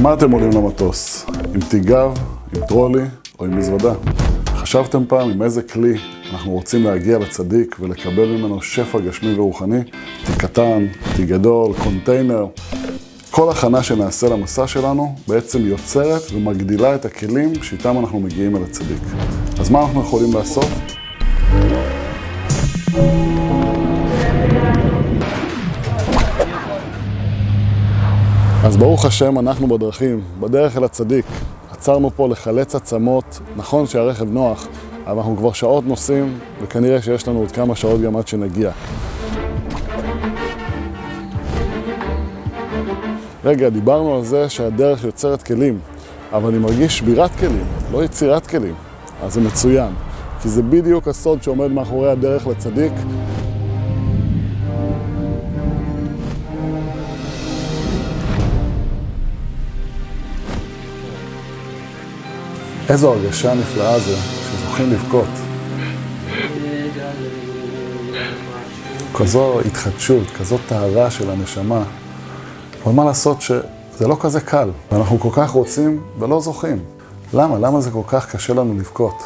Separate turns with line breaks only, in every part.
עם מה אתם עולים למטוס? עם תיגב, עם טרולי או עם מזוודה? חשבתם פעם עם איזה כלי אנחנו רוצים להגיע לצדיק ולקבל ממנו שפע גשמי ורוחני? תיק קטן, תיק גדול, קונטיינר. כל הכנה שנעשה למסע שלנו בעצם יוצרת ומגדילה את הכלים שאיתם אנחנו מגיעים אל הצדיק. אז מה אנחנו יכולים לעשות? אז ברוך השם, אנחנו בדרכים, בדרך אל הצדיק. עצרנו פה לחלץ עצמות, נכון שהרכב נוח, אבל אנחנו כבר שעות נוסעים, וכנראה שיש לנו עוד כמה שעות גם עד שנגיע. רגע, דיברנו על זה שהדרך יוצרת כלים, אבל אני מרגיש שבירת כלים, לא יצירת כלים. אז זה מצוין, כי זה בדיוק הסוד שעומד מאחורי הדרך לצדיק. איזו הרגשה נפלאה זה שזוכים לבכות. כזו התחדשות, כזו טהרה של הנשמה. אבל מה לעשות שזה לא כזה קל, ואנחנו כל כך רוצים ולא זוכים. למה? למה זה כל כך קשה לנו לבכות?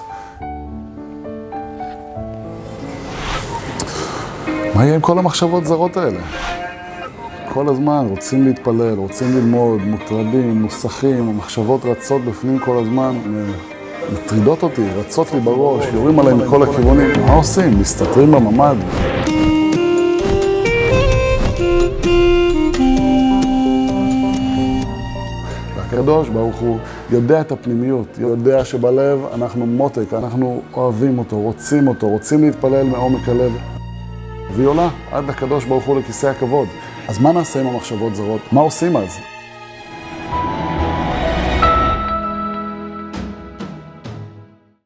מה יהיה עם כל המחשבות זרות האלה? כל הזמן רוצים להתפלל, רוצים ללמוד, מוטרדים, מוסכים, המחשבות רצות בפנים כל הזמן, מטרידות אותי, רצות לי בראש, יורים עליהם מכל הכיוונים. מה עושים? מסתתרים בממ"ד. והקדוש ברוך הוא יודע את הפנימיות, יודע שבלב אנחנו מותק, אנחנו אוהבים אותו, רוצים להתפלל מעומק הלב. והיא עולה עד לקדוש ברוך הוא לכיסא הכבוד. אז מה נעשה עם המחשבות זרות? מה עושים אז?